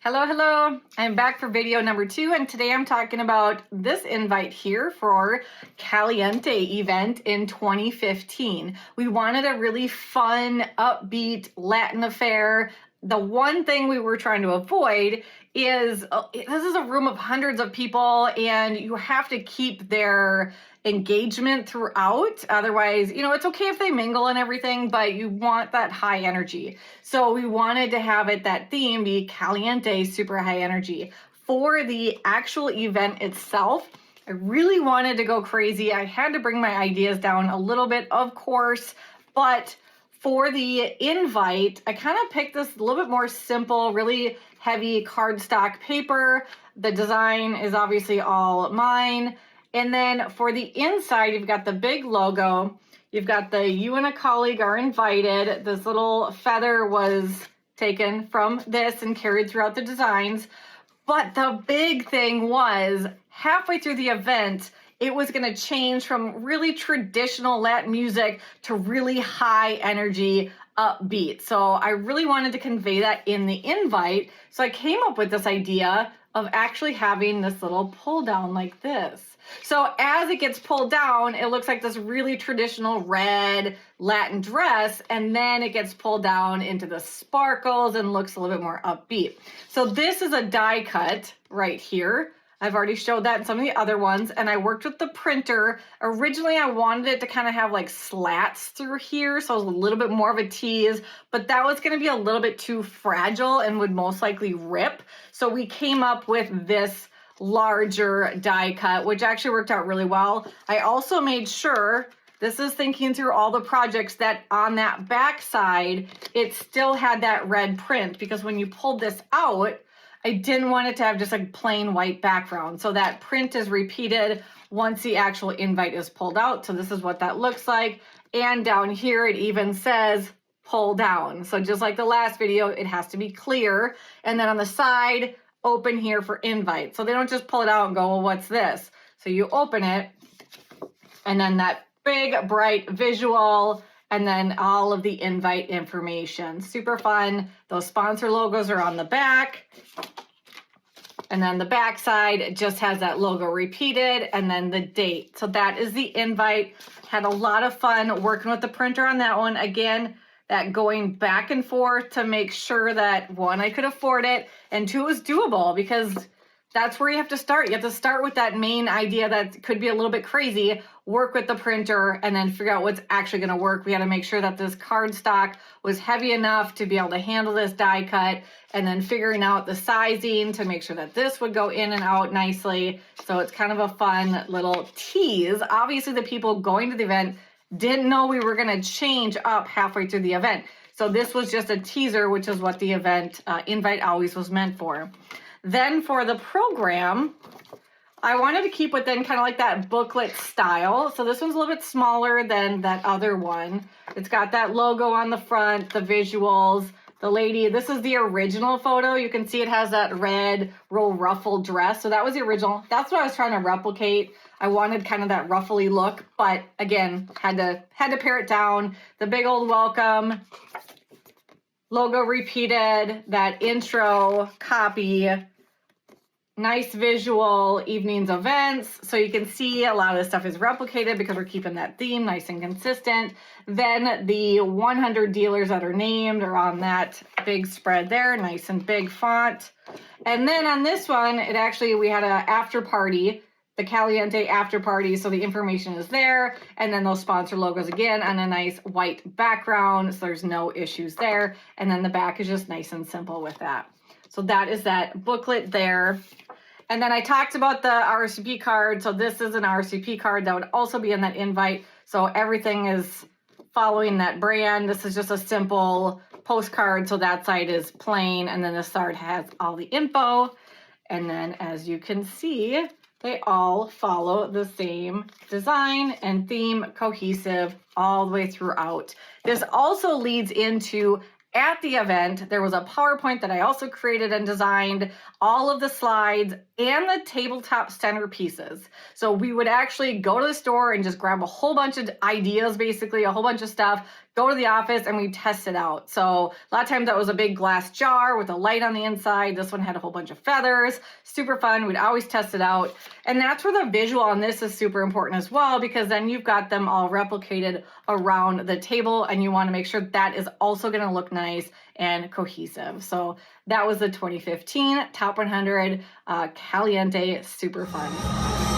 Hello, hello. I'm back for video number 2, and today I'm talking about this invite here for Caliente event in 2015. We wanted a really fun, upbeat Latin affair. The one thing we were trying to avoid is this is a room of hundreds of people, and you have to keep their engagement throughout. Otherwise, it's okay if they mingle and everything, but you want that high energy. So we wanted to have that theme be Caliente, super high energy. For the actual event itself, I really wanted to go crazy. I had to bring my ideas down a little bit, of course, but for the invite, I kind of picked this a little bit more simple, really heavy cardstock paper. The design is obviously all mine. And then for the inside, you've got the big logo. You've got the "You and a colleague are invited." This little feather was taken from this and carried throughout the designs. But the big thing was halfway through the event, it was going to change from really traditional Latin music to really high energy, upbeat. So I really wanted to convey that in the invite. So I came up with this idea of actually having this little pull down like this. So as it gets pulled down, it looks like this really traditional red Latin dress, and then it gets pulled down into the sparkles and looks a little bit more upbeat. So this is a die cut right here. I've already showed that in some of the other ones, and I worked with the printer. Originally, I wanted it to kind of have like slats through here, so it was a little bit more of a tease, but that was going to be a little bit too fragile and would most likely rip. So we came up with this larger die cut, which actually worked out really well. I also made sure, this is thinking through all the projects, that on that back side, it still had that red print, because when you pulled this out, I didn't want it to have just a plain white background. So that print is repeated once the actual invite is pulled out. So this is what that looks like. And down here, it even says pull down. So just like the last video, it has to be clear. And then on the side, open here for invite. So they don't just pull it out and go, well, what's this? So you open it, and then that big, bright visual, and then all of the invite information. Super fun. Those sponsor logos are on the back. And then the back side just has that logo repeated, and then the date. So that is the invite. Had a lot of fun working with the printer on that one. Again, that going back and forth to make sure that, one, I could afford it, and two, it was doable, because that's where you have to start. You have to start with that main idea that could be a little bit crazy, work with the printer, and then figure out what's actually going to work. We had to make sure that this cardstock was heavy enough to be able to handle this die cut, and then figuring out the sizing to make sure that this would go in and out nicely. So it's kind of a fun little tease. Obviously, the people going to the event didn't know we were going to change up halfway through the event. So this was just a teaser, which is what the event invite always was meant for. Then for the program, I wanted to keep within kind of like that booklet style. So this one's a little bit smaller than that other one. It's got that logo on the front, the visuals, the lady. This is the original photo. You can see it has that red roll ruffle dress. So that was the original. That's what I was trying to replicate. I wanted kind of that ruffly look, but again, had to pare it down. The big old welcome, logo repeated, that intro copy, nice visual, evenings events. So you can see a lot of this stuff is replicated because we're keeping that theme nice and consistent. Then the 100 dealers that are named are on that big spread there, nice and big font. And then on this one, we had an after party, the Caliente after party. So the information is there. And then those sponsor logos again on a nice white background. So there's no issues there. And then the back is just nice and simple with that. So that is that booklet there. And then I talked about the RSVP card. So this is an RSVP card that would also be in that invite. So everything is following that brand. This is just a simple postcard. So that side is plain. And then this side has all the info. And then as you can see, they all follow the same design and theme, cohesive all the way throughout. This also leads into, at the event, there was a PowerPoint that I also created and designed, all of the slides and the tabletop centerpieces. So we would actually go to the store and just grab a whole bunch of ideas, basically a whole bunch of stuff, go to the office and we test it out. So a lot of times that was a big glass jar with a light on the inside. This one had a whole bunch of feathers, super fun. We'd always test it out. And that's where the visual on this is super important as well, because then you've got them all replicated around the table and you want to make sure that is also going to look nice and cohesive. So that was the 2015 Top 100 Caliente, super fun.